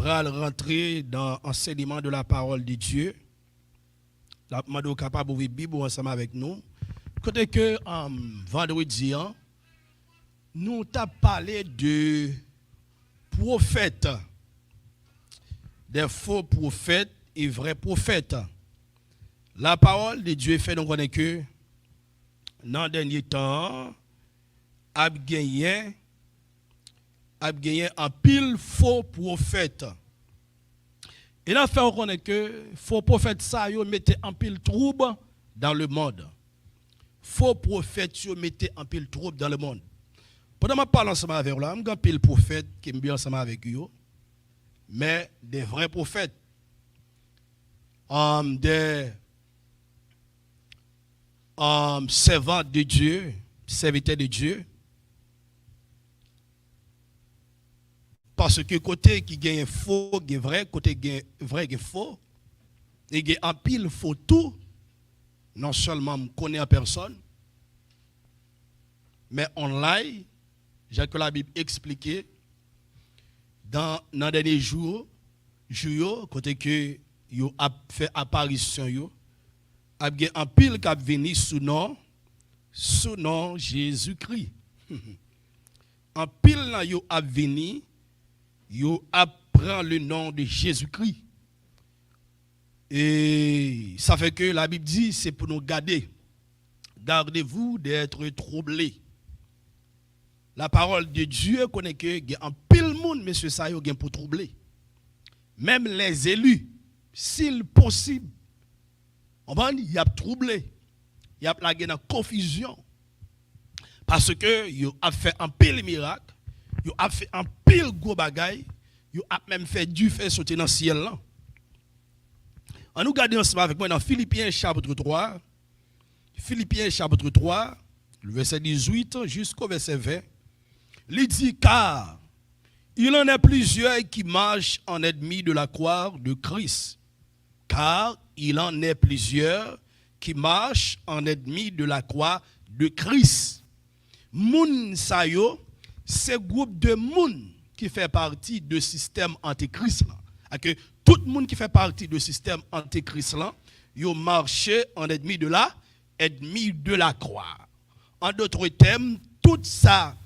pral rentrer dans l'enseignement de la parole de Dieu. La demande capable d'ouvrir la Bible ensemble avec nous. Côté que vendredi, nous avons parlé de prophètes, des faux prophètes et vrais prophètes. La parole de Dieu fait donc connaître que dans le dernier temps, a gagné un pile faux prophète. Et là, fait reconnaître que faux prophètes ça yo mettait en pile trouble dans le monde. Faux prophètes yo mettait en pile trouble dans le monde. Pendant que je parle ensemble avec vous, je suis un pile prophète qui me bien ensemble avec vous, mais des vrais prophètes, des servants de Dieu, serviteurs de Dieu. Parce que côté qui gagne faux, qui vrai, côté qui vrai, qui faux, et qui en pile faux tout, non seulement me connaît en personne, mais online, j'ai que la Bible expliqué dans les derniers jours, côté que yo a fait apparition yo, a gen en pile qui a venu sous nom Jésus-Christ. En pile là yo a venu, yo apprend le nom de Jésus-Christ. Et ça fait que la Bible dit, c'est pour nous garder. Gardez-vous d'être troublés. La parole de Dieu connaît que il y a un pile monde, monsieur ça yo gen pour troubler. Même les élus, s'il possible, il y a troublé. Il y a la dans confusion. Parce que yo a fait un pile miracle. Yo a fait un pile gros bagay, yo a même fait du feu sauter dans le ciel là. On nous garde ensemble avec moi dans Philippiens chapitre 3. Philippiens chapitre 3, le verset 18 jusqu'au verset 20. Il dit car il en a plusieurs qui marchent en ennemis de la croix de Christ. Car il en est plusieurs qui marchent en ennemis de la croix de Christ. Moun sa yo, c'est groupe de moun qui fait partie du système antéchrist là. Que tout le monde qui fait partie du système antéchrist là, yo marché en ennemi de la croix. En d'autres termes, tout ça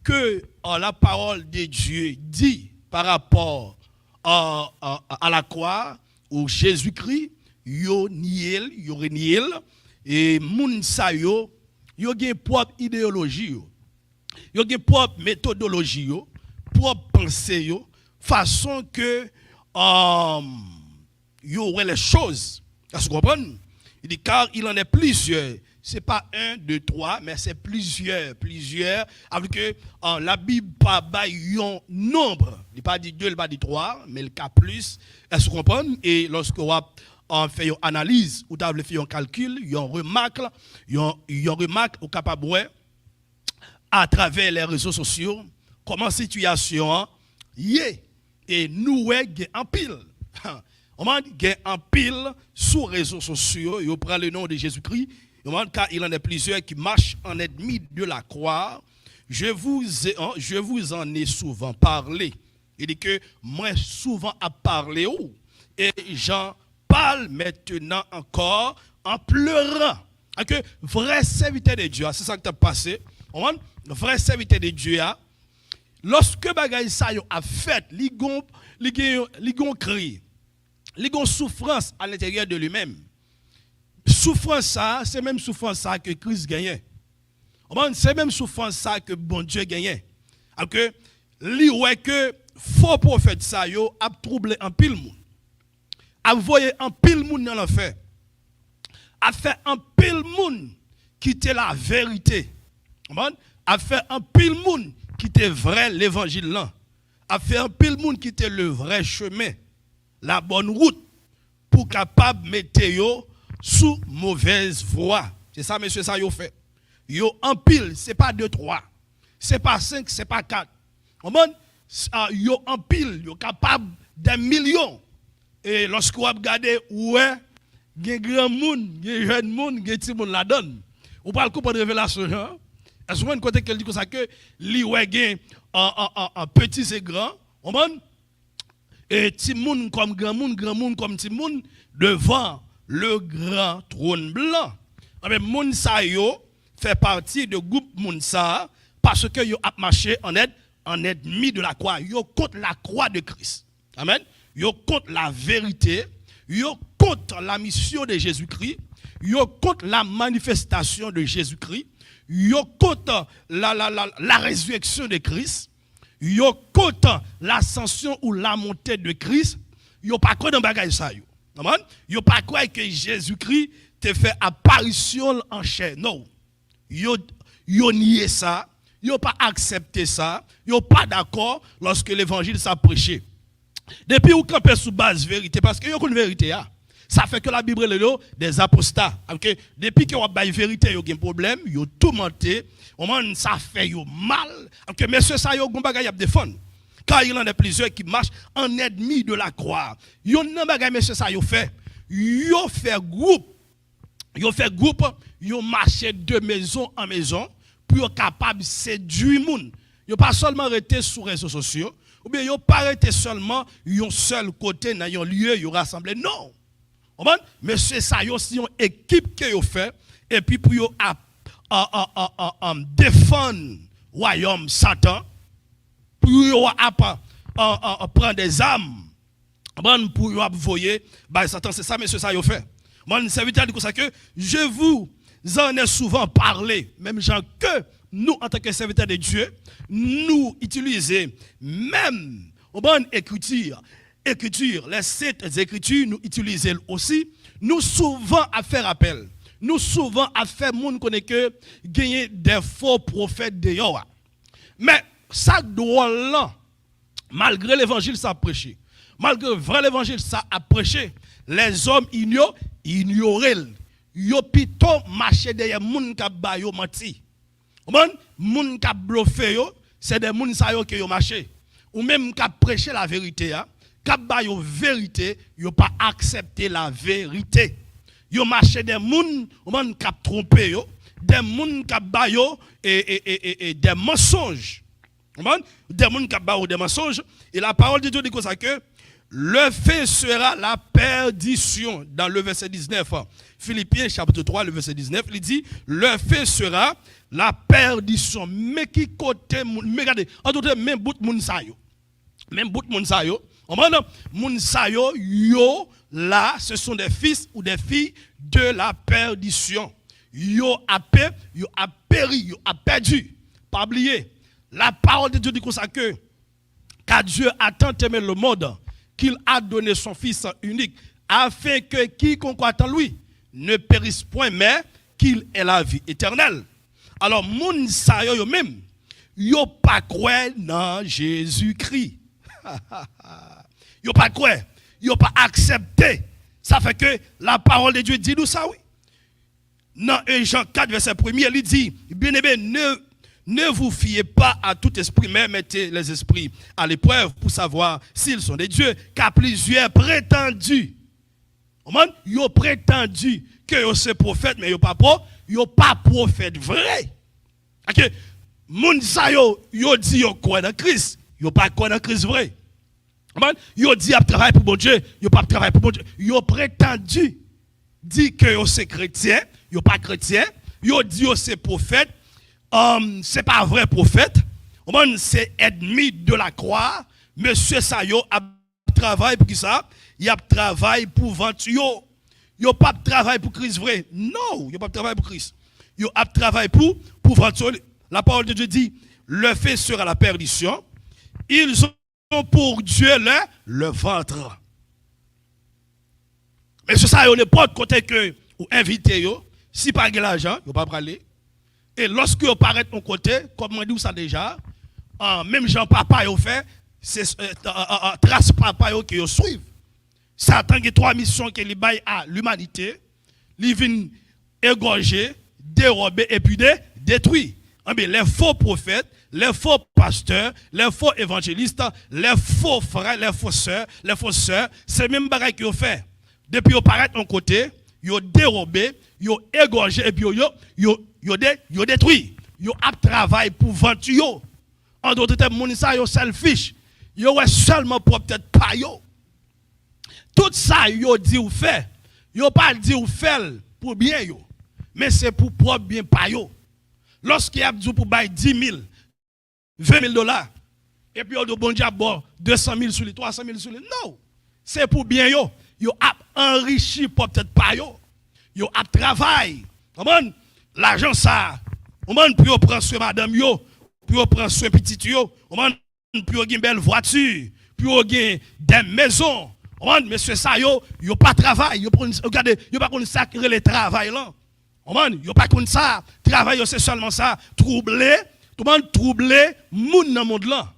que la parole de Dieu dit par rapport à la croix ou Jésus-Christ, yo nié, et moun sa yo gen propre idéologie yo. Yo gen propre méthodologie yo, propre pensée yo, façon que yo ouais les choses. Vous comprenez? Il dit car il en est plusieurs. C'est pas un, deux, trois, mais c'est plusieurs. Avec que la Bible pas bail un nombre. Il pas dit deux, il pas dit trois, mais le cas plus. Est-ce que vous comprenez? Et lorsque on fait une analyse, ou t'avez fait un calcul, il y a une remarque, ou capable à travers les réseaux sociaux, comment situation est. Et nous, en pile. On dit en pile sur les réseaux sociaux, il prend le nom de Jésus-Christ, car il en a plusieurs qui marchent en ennemi de la croix. Je vous en ai souvent parlé. Il dit que moi, souvent à parler, et j'en parle maintenant encore en pleurant. Que vrai serviteur de Dieu, c'est ça qui t'a passé. Vrai serviteur de Dieu, lorsque bagay sa yo a fait, li gon cri, li gon souffrance à l'intérieur de lui-même. Souffrance ça, c'est même souffrance ça que Christ gagnait. C'est même souffrance ça que bon Dieu gagnait. Que li ouais que faux prophète ça yo a troublé en pile monde. A voyé en pile monde dans l'enfer. A fait en pile monde quitter la vérité. A fait un pile monde qui était vrai l'évangile là. A fait un pile monde qui était le vrai chemin, la bonne route pour capable mettre yo sous mauvaise voie. C'est ça monsieur ça yo fait. Yo en pile, c'est pas 2 3. C'est pas 5, c'est pas 4. Yo en pile, yo capable des millions. Et lorsque vous regardez ouais, gen grand monde, gen jeune monde, gen petit monde la donne. Ou pas le coup de révélation. Est-ce que vous côté qu'elle dit comme ça que li ouais gen en petit et grand, et petit monde comme grand monde comme petit monde devant le grand trône blanc. Mais moun sa yo fait partie de groupe moun sa parce que yo a marché en ennemi de la croix. Yo contre la croix de Christ. Amen. Yo contre la vérité, yo contre la mission de Jésus-Christ, yo contre la manifestation de Jésus-Christ, yo contre la résurrection de Christ, yo contre l'ascension ou la montée de Christ. Yo pas quoi dans bagage ça yo. Amen. Yo pas quoi que Jésus-Christ te fait apparition en chair. Non. Yo nié ça, yo pas accepté ça, yo pas d'accord lorsque l'évangile s'a prêché. Depuis ou camper sous base vérité parce que yo une vérité a. Ça fait que la Bible est des apostats. Okay? Depuis que vous avez vérité, vous avez un problème, vous avez tout menté, ça fait mal. Okay? Monsieur, ça, vous avez défendre. Car il y en a plusieurs qui marchent en ennemi de la croix. Vous avez monsieur, ça, vous fait. Vous fait groupe. Vous fait groupe, vous marchez de maison en maison pour être capable de séduire les gens. Vous pas seulement rester sur les réseaux sociaux, ou bien vous pas rester seulement un seul côté dans un lieu, vous rassemblez. Non. Mais c'est ça, c'est une équipe que vous fait, et puis pour défendre le royaume Satan, pour prendre des armes, pour voyer Satan, c'est ça, monsieur, ça vous fait. Mon serviteur dit comme ça que je vous en ai souvent parlé, même gens que nous, en tant que serviteurs de Dieu, nous utilisons même écriture, les sept écritures, nous utilisons aussi. Nous souvent à faire appel. Nous souvent à faire monde connaît que gagner des faux prophètes de Yahweh. Mais ça drôle là, malgré l'évangile ça a prêché, malgré vrai l'évangile ça a prêché, les hommes ignorent. Yo pito marché derrière moun ka ba yo menti. Moun ka bluffé yo, c'est des moun sa yo que yo marché. Ou même ka prêcher la vérité ya, ka ba yo vérité, yo pas accepter la vérité. Yo marché des moun ka trompé yo, des moun ka ba yo et des mensonges. Des moun ka ba yo des mensonges et la parole de Dieu dit comme ça que le fait sera la perdition. Dans le verset 19, Philippiens chapitre 3, le verset 19, il dit, le fait sera la perdition. Mais qui côté, mais regardez, en tout cas, même bout moun sa yo. Même bout moun sa yo. Moun sa yo, yo, là, ce sont des fils ou des filles de la perdition. Yo a péri, yo a perdu. Pas oublier, la parole de Dieu dit comme ça que, car Dieu a tant aimé le monde, qu'il a donné son Fils unique, afin que quiconque croit en lui ne périsse point, mais qu'il ait la vie éternelle. Alors, moun sa yo même, yo pas croire dans Jésus-Christ. Yo pas croire, yo pas accepter. Ça fait que la parole de Dieu dit nous ça, oui. Dans Jean 4, verset 1, il dit, bien aimé, ne vous fiez pas à tout esprit, mais mettez les esprits à l'épreuve pour savoir s'ils sont des dieux. Car plusieurs prétendus, ils ont prétendu que c'est prophète, mais ils n'ont pas prophète vrai. Ok, moun sa yo dit yo quoi dans Christ, yo pas quoi dans Christ vrai. Yo dit a travailler pour bon Dieu, yo pas travailler pour bon Dieu. Yo prétendu dit que yo c'est chrétien, yo pas chrétien. Yo dit yo c'est prophète. C'est pas un vrai prophète, c'est ennemi de la croix. Monsieur Sayo a travaillé pour qui ça? Il a travaillé pour vendre. Il a pas travaillé pour Christ vrai. Non, il a pas travaillé pour Christ. Il a travaillé pour vendre. La parole de Dieu dit, le fait sera la perdition. Ils ont pour Dieu le ventre. Monsieur Sayo n'est pas de côté que vous invitez, si pas de l'argent, vous ne pouvez pas aller. Et lorsque vous paraît de mon côté, comme on dit ça déjà, même Jean Papa yo fait, c'est trace Papa yo qui yo suivent. Satan a trois missions qu'il baille à l'humanité, il vient égorger, dérober et puis détruire. Les faux prophètes, les faux pasteurs, les faux évangélistes, les faux frères, les faux sœurs, c'est même bagaille qu'ils ont fait. Depuis qu'ils paraissent de mon côté, ils ont dérobé, ils ont égorgé et puis ils détruit. Ils ont travaillé pour vendre. En d'autres termes, ils sont selfish. Yo est seulement pour peut-être pas yo. Tout ça yo dit ou fait, yo pas dit ou fait pour bien yo, mais c'est pour propre bien pas yo. Lorsqu'il y a dit pour bailler 10 000, 20 000 dollars, et puis on dit bon Dieu bon 200 000 sur les 300 000 sur les, non, c'est pour bien yo. Yo a enrichi pour peut-être pas yo. Yo a travail. L'argent ça, pour prendre soin madame yo, pour prendre soin petit yo, pour avoir une belle voiture, pour avoir des maisons. Monsieur ça yo pas travail, yo regardez, yo pas qu'on sacrer le travail là. Yo pas qu'on ça, travail c'est seulement ça, troubler, tout le monde troubler moun dans monde là.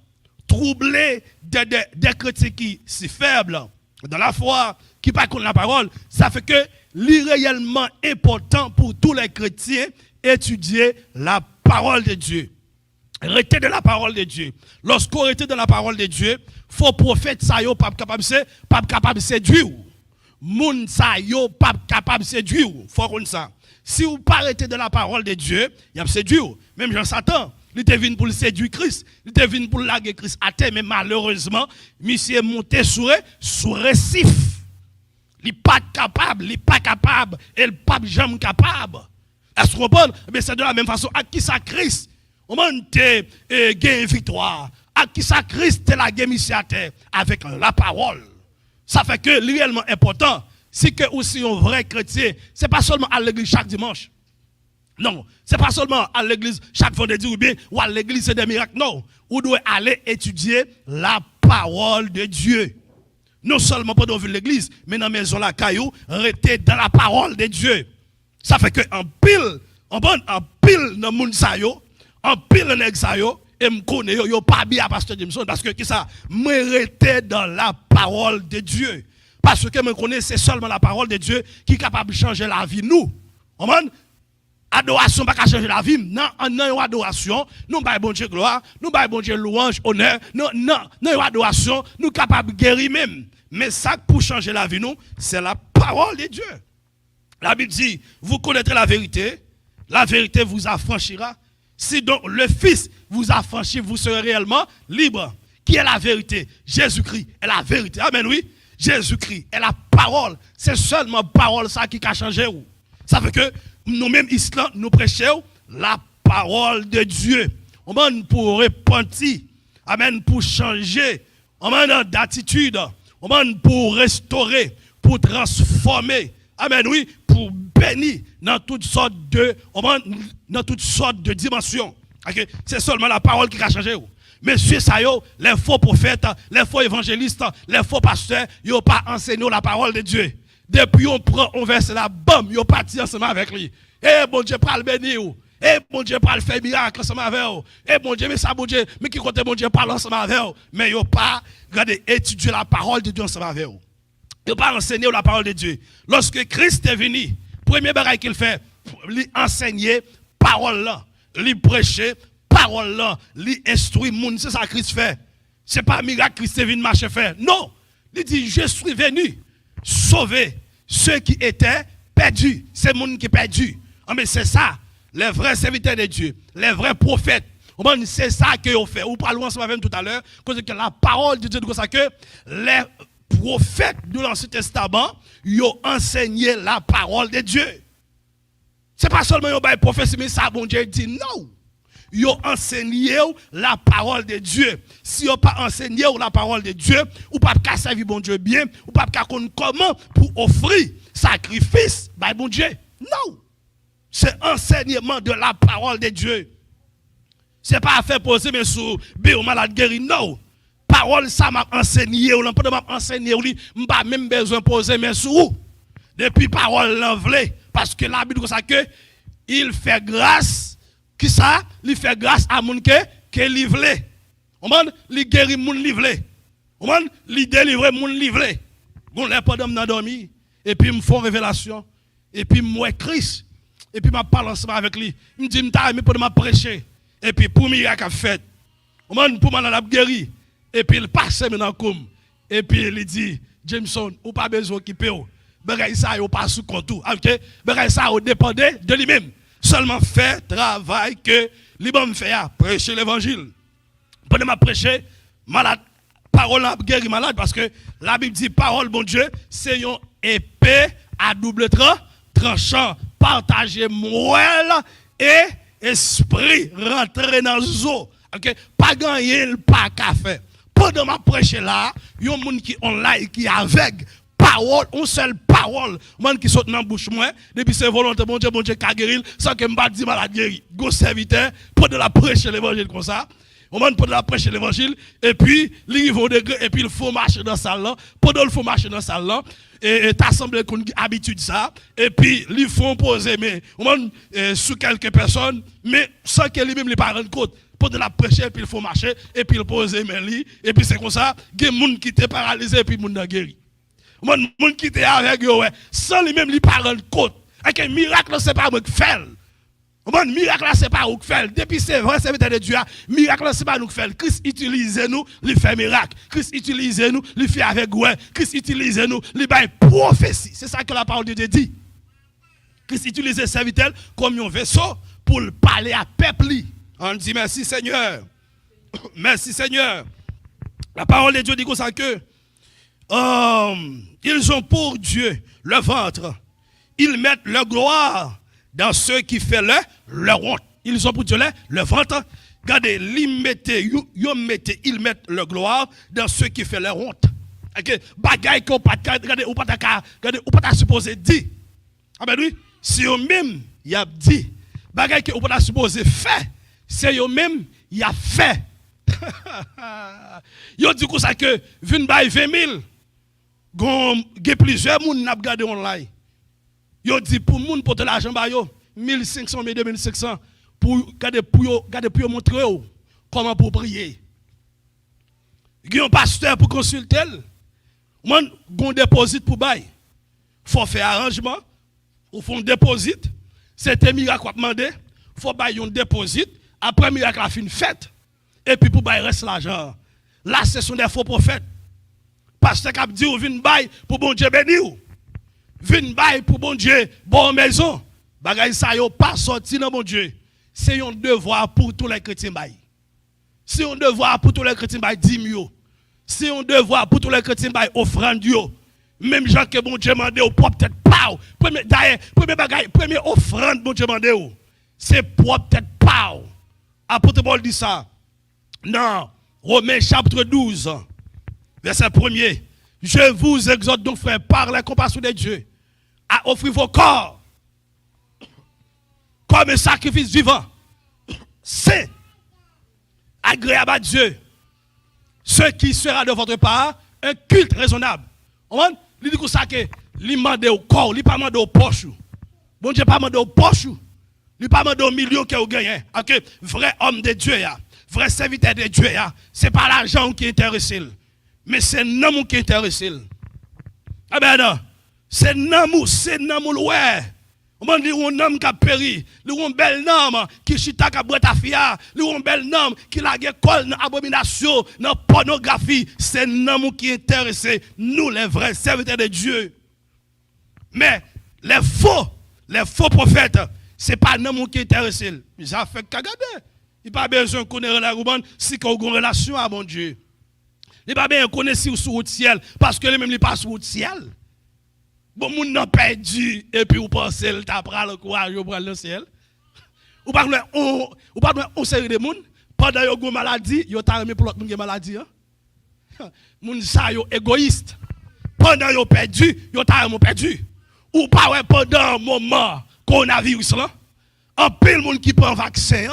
Troubler des chrétiens qui si faibles dans la foi, qui pas contre la parole, ça fait que l'irréellement important pour tous les chrétiens étudier la parole de Dieu. Arrêtez de la parole de Dieu. Lorsqu'on arrête de la parole de Dieu, faut prophète ça yo pas capable séduire. Moun ça yo pas capable séduire. Faut qu'on ça. Si vous pas arrêtez de la parole de Dieu, il y a séduire. Même Jean Satan, il était venu pour le séduire Christ, il était venu pour laguer Christ à terre, mais malheureusement, monsieur est monté sur récif. Il pas capable, et il pas jamais capable. Est-ce que vous comprenez? Mais c'est de la même façon à qui ça Christ. On monte gain victoire. À qui ça Christ la gain à terre avec la parole. Ça fait que réellement important, c'est que aussi un vrai chrétien, c'est pas seulement à l'église chaque dimanche. Non, c'est pas seulement à l'église chaque vendredi ou bien ou à l'église c'est des miracles. Non, vous devez aller étudier la parole de Dieu. Non seulement pendant l'église, mais dans la maison la caillou, rester dans la parole de Dieu. Ça fait que en pile dans moun sa yo, en pile nèg sa yo, et me connaît yo pas bien à pasteur Jameson parce que qui ça m'arrêter dans la parole de Dieu. Parce que me connaît c'est seulement la parole de Dieu qui est capable de changer la vie nous. Amen. Adoration pas changer la vie. Non, en adoration, nous bail bon Dieu gloire, nous bail bon Dieu louange, honneur. Non, adoration, nous capable guérir même. Mais ça pour changer la vie nous, c'est la parole de Dieu. La Bible dit, vous connaîtrez la vérité vous affranchira. Si donc le Fils vous affranchit, vous serez réellement libre. Qui est la vérité? Jésus-Christ est la vérité. Amen, oui. Jésus-Christ est la parole. C'est seulement parole ça qui a changé. Ça fait que nous-mêmes, Islam, nous prêchons la parole de Dieu. Amen, pour repentir. Amen, pour changer. Amen, d'attitude. Amen, pour restaurer, pour transformer. Amen, oui, pour bénir dans toutes sortes de dimensions. Okay? C'est seulement la parole qui a changé. Monsieur Sayo, les faux prophètes, les faux évangélistes, les faux pasteurs, ils n'ont pas enseigné la parole de Dieu. Depuis on verse la bombe, ils ont parti ensemble avec lui. Eh bon Dieu, pas le bénir. Eh bon Dieu, pas le faire miracle ensemble avec eux. Eh bon Dieu, mais ça bon Dieu, mais qui compte bon Dieu, parle ensemble avec eux. Mais ils n'ont pas étudié la parole de Dieu ensemble avec eux. Ils n'ont pas enseigné la parole de Dieu. Lorsque Christ est venu, premier bagage qu'il fait, lui enseigner parole là, lui prêcher parole là, lui instruire monde, c'est ça que Christ fait. C'est pas un miracle Christ est venu marcher faire. Non, il dit je suis venu sauver ceux qui étaient perdus, c'est le monde qui est perdu. Ah, mais c'est ça, les vrais serviteurs de Dieu, les vrais prophètes. C'est ça qu'ils ont fait. Ou parlons ensemble avec tout à l'heure, que la parole de Dieu, c'est ça que les prophètes de l'Ancien Testament, ils ont enseigné la parole de Dieu. C'est pas seulement un prophète, mais ça, bon Dieu dit non. Ils ont enseigné la parole de Dieu. Si ils n'ont pas enseigné la parole de Dieu, ou pas qu'à servir bon Dieu bien, ou pas qu'à connaître comment pour offrir sacrifice, bon Dieu. Non. C'est enseignement de la parole de Dieu. C'est pas à faire poser mes sous, bien malade guéri, non. Parole, ça m'a enseigné, ou l'empêche m'a enseigné, ou m'a même besoin de poser mes sous. Depuis parole l'envelé, parce que la Bible dit ça que il fait grâce, qui ça? Il fait grâce à moun que livré. On m'a il guérit moun livré. On m'a il délivre moun livré. Bon les pendant m'en dormi et puis me font révélation et puis moi Christ et puis m'a parle ensemble avec lui. Il me dit m'ta mais pour m'a prêcher et puis pour miracle a fait. On m'a pour m'a la guéri et puis il passe maintenant comme et puis il dit Jameson ou pas besoin occuper. Bagay ça yo pas sous compte. OK? Bagay ça au dépendait de lui-même. Seulement faire travail que lui-même fait prêcher l'évangile. Pendant m'a prêcher, malade Parole a guéri malade parce que la Bible dit parole, bon Dieu, c'est une épée à double tranchant. Partager moelle et esprit rentrer dans le zoo. Okay? Pas gagner, pas café. Pendant ma prêche là, il y a des gens qui ont like, qui aveugle. Parole, une seule parole. Monde qui saute dans la bouche moi, depuis c'est volonté, bon Dieu, qui a guéri, sans que je dise malade guéri. Go serviteur, pendant la prêche l'évangile comme ça. On va pendant la prêche l'évangile, et puis, il va au degré, et puis il faut marcher dans la salle là. Pendant il faut marcher dans la salle là, et t'assembles qu'on habitude ça, et puis ils font poser, mais on va sous quelques personnes, mais sans que lui-même les parents compte. Pendant la prêche, et puis il faut marcher, et puis il pose mais lui, et puis c'est comme ça, il y a des gens qui étaient paralysés, et puis il y a guéri. Les gens qui étaient avec eux, sans lui-même les parents compte. Et un miracle, c'est pas moi qui fais. Le miracle, c'est pas nous qui fait. Depuis c'est vrai, c'est de Dieu. Miracle, c'est pas nous qui fait. Christ utilise nous, il fait miracle. Christ utilise nous, il fait avec nous. Christ utilise nous, il fait prophétie. C'est ça que la parole de Dieu dit. Christ utilise ses serviteurs comme un vaisseau pour parler à peuple. On dit merci Seigneur. Merci Seigneur. La parole de Dieu dit comme ça que ils ont pour Dieu le ventre. Ils mettent leur gloire dans ceux qui font leur honte. Ils ont pour Dieu le ventre. Regardez, ils mettent leur gloire dans ceux qui font leur honte. Okay? Bagaille qu'on pas regardez, ou pas supposé dire. Ah ben oui, si eux même y a dit bagaille que ou pas supposé faire, c'est eux même y a fait. Yo dit comme ça que vinn bay 20 000. Gon plusieurs moun n'a regardé online. Yo dit pour moun porter l'argent ba yo 1500 mais 2500 pour garder pour montrer comment pour prier. Il y a un pasteur pour consulter. Moun gon déposit pour bail. Faut faire arrangement ou font déposit. C'est un miracle qu'on demander, faut bail un déposit après miracle la fin fête et puis pour bail reste l'argent. Là ce sont des faux prophètes. Pasteur qui dit ou vinn bail pour bon Dieu béni ou. Vinn bail pour bon Dieu bonne maison. Bagay ça yo pas sorti dans bon Dieu. C'est un devoir pour tous les chrétiens bail. C'est un devoir pour tous les chrétiens bail dîme. C'est un devoir pour tous les chrétiens bail offrande yo. Même gens que bon Dieu mande ou peut-être pas. Premier bagay, premier offrande bon Dieu mande ou. C'est peut-être pas. Apôtre Paul dit ça. Non, Romains chapitre 12. Verset 1er. Je vous exhorte donc, frères, par la compassion de Dieu, à offrir vos corps comme un sacrifice vivant, saint, agréable à Dieu, ce qui sera de votre part un culte raisonnable. On dit que ça que il demande au corps, il pas demande au poche. Bon Dieu pas demande au poche. Il pas demande au million que vous gagnez. OK, vrai homme de Dieu vrai serviteur de Dieu c'est pas l'argent qui intéresse. Mais c'est l'amour qui intéresse. Ah ben non, c'est l'amour, ouais. On dit un homme qui a péri, un bel homme qui chita qui a brûlé ta fille, un bel homme qui a l'école dans l'abomination, dans la pornographie. C'est l'amour qui intéresse nous, les vrais serviteurs de Dieu. Mais les faux prophètes, ce n'est pas l'amour qui intéresse. Ils ont fait qu'à garder. Il n'y a pas besoin de connaître la roubane si on a une relation à mon Dieu. Il n'y a pas besoin de connaître si sur le ciel, parce que lui-même il passe sur le ciel. Bon, moun n'a perdu, et puis vous pensez que tu as le courage pour prendre le ciel. Ou pas on série de moun, pendant que vous avez une maladie, vous avez aimé pour l'autre monde qui a maladie. Moun sa yo égoïste. Pendant que vous avez perdu, vous avez perdu. Ou pas pendant un moment coronavirus là, en pile monde qui prend vaccin,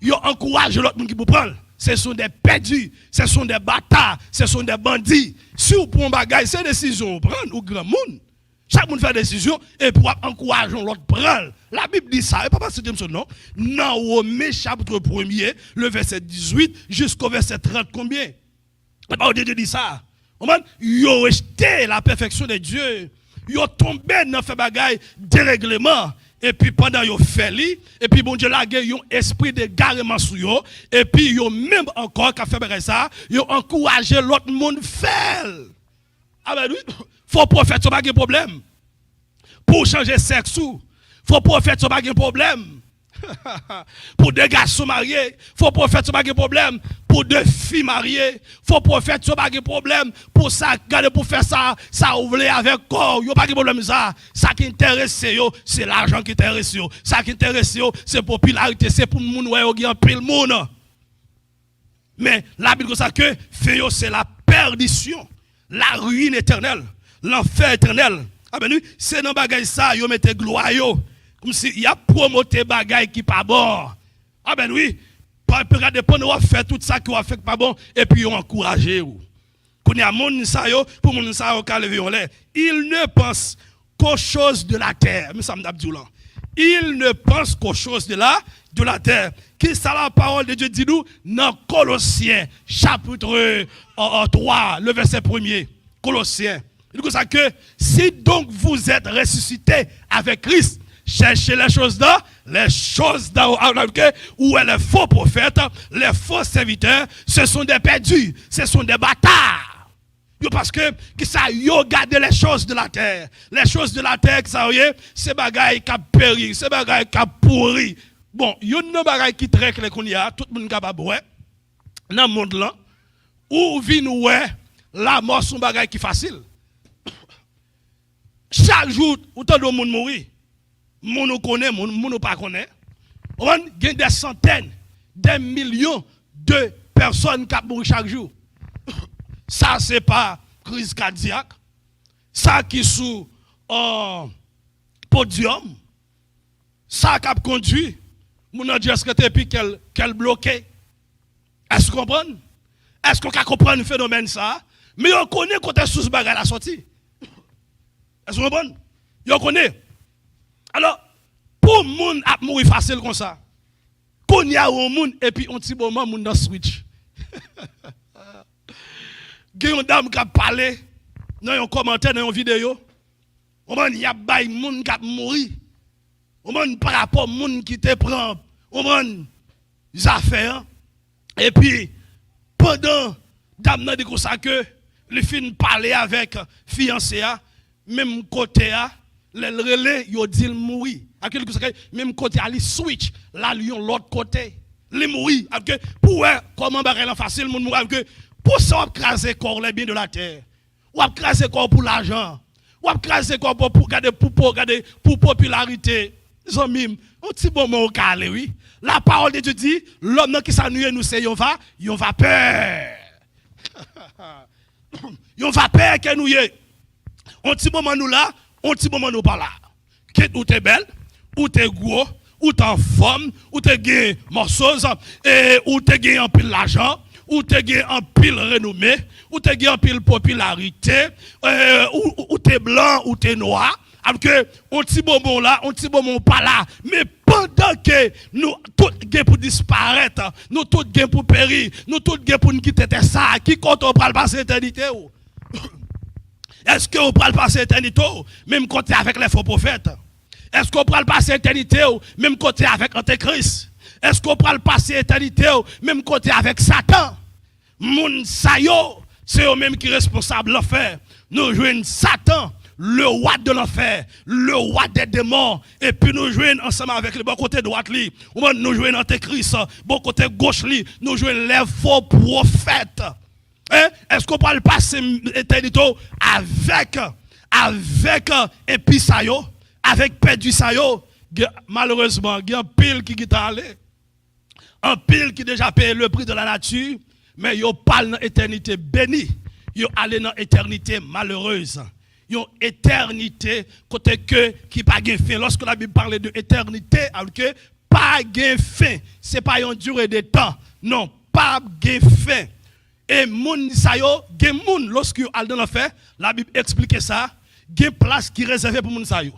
vous encouragez l'autre monde qui vous prend. Ce sont des perdus, ce sont des bâtards, ce sont des bandits. Si vous prenez un bagage, c'est une décision vous prenez au grand monde. Chaque monde fait des décisions et pour encourager l'autre prendre. La Bible dit ça, et pas parce que c'est non. Dans Romains chapitre 1er, le verset 18 jusqu'au verset 30 combien? La parole de Dieu dit ça. Ils ont rejeté la perfection de Dieu. Ils ont tombé dans fait bagaille dérèglement. Et puis pendant qu'ils ont fait et puis bon Dieu l'a gagné un esprit de garement sur eux, et puis ils ont même encore qu'à faire ça, ils ont encouragé l'autre monde à faire. Ah ben oui, faut prophète ça pas de problème. Pour changer sexe, faut prophète ça pas de problème. Pour deux garçons mariés, faut prophète ça pas de problème. Pour deux filles mariées, faut prophète ça pas de problème. Pour ça, garder pour faire ça, ça ouvre avec corps, yo pas de problème ça. Ça qui intéresse yo, c'est l'argent qui intéresse yo. Ça qui intéresse yo, c'est popularité, c'est pour moun ouais yo pile monde. Mais la Bible dit ça que fait yo c'est la perdition, la ruine éternelle, l'enfer éternel. Ah ben oui, c'est dans bagay ça yo mette gloire yo. Comme si il y a promoté bagay qui pas bon. Ah ben oui, regardez pour nous faire tout ça qui va faire pas bon et puis on encourager ou. Qu'on y a moun ça yo pour moun ça yo ka lever en l'air. Il ne pense qu'aux choses de la terre. Mais ça me dit là. Il ne pense qu'aux choses de la terre. Qui ça la parole de Dieu dit nous dans Colossiens chapitre 3 le verset 1er. Colossiens. Il dit ça que si donc vous êtes ressuscités avec Christ, cherchez les choses d'en où les faux prophètes, les faux serviteurs, ce sont des perdus, ce sont des bâtards. Parce que ça yo garde les choses de la terre. Les choses de la terre, ça c'est bagaille qui a péri, c'est bagaille qui a pourri. Bon, yon non bagaille qui très clair qu'on y a, tout le monde capable ouais. Dans le monde là, où vient ouais, la mort son bagaille qui facile. Chaque jour, autant de monde mourir. Moun nous connaît, moun nous pas connaît. On a des centaines, des millions de personnes qui mourent chaque jour. Ça, c'est pas crise cardiaque. Ça qui est sous podium. Ça qui a conduit. Moun a dit est-ce que tu es puis qu'elle bloqué. Est-ce qu'on comprend? Est-ce qu'on comprend le phénomène ça? Mais on connaît quand tu es sous ce bagage à la sortie. Est-ce qu'on comprend? On connaît. Alors, pour moun ap mourir facile comme ça, qu'on y a un moun et puis on petit moment moun dans switch. Gen yon dame qui a parlé dans un commentaire dans une vidéo. On y a bay moun qui a mourir. On par rapport moun qui te prend, on les affaires et puis pendant dame nan dit comme ça que le fin parler avec fiancé même côté le relais yo dit il mourir à quelque chose même côté ali switch là lion l'autre côté les mourir avec pour comment bagay facile moun mourir avec pour ça on craser corps les biens de la terre ou craser corps pour l'argent ou craser corps pour garder pour popularité zomim un petit moment au calé oui la parole de Dieu dit l'homme qui s'ennuie nous c'est yon va peur yon va peur que nous y un petit moment nous là un petit moment nous pas là. Ou t'es belle, ou t'es gros, ou t'es en forme, ou t'es gagné morceuse, ou t'es gagné en pile l'argent, ou t'es gagné en pile renommée, ou t'es gagné en pile popularité, ou t'es blanc, ou t'es noir. Alors que un petit moment là, un petit moment pas là. Mais pendant que nous tous gain pour disparaître, nous tous gain pour périr, nous tous gain pour nous quitter ça, qui compte on parle passer l'éternité. Est-ce qu'on peut passer l'éternité même côté avec les faux prophètes? Est-ce qu'on peut passer l'éternité même côté avec Antéchrist? Est-ce qu'on peut passer l'éternité même côté avec Satan? Moun sayo, c'est eux-mêmes qui sont responsables de l'enfer. Nous jouons Satan, le roi de l'enfer, le roi des démons, et puis nous jouons ensemble avec le bon côté droit, nous jouons Antéchrist, bon côté gauche, nous jouons les faux prophètes. Est-ce qu'on peut passer l'éternité avec épisayo, avec perdu sayo? Malheureusement, il y a un pile qui est allé, un pile qui déjà payé le prix de la nature, mais il parle dans l'éternité bénie, il allé dans l'éternité malheureuse. Une éternité côté que qui pas gain fin. Lorsque la Bible parle de éternité, alors que pas gain fin, c'est pas une durée de temps. Non, pas gain fin. Et moun sa yo, gen moun lorsque yo al dans l'enfer, la Bible explique ça, gen place qui réservée pour moun sa yo.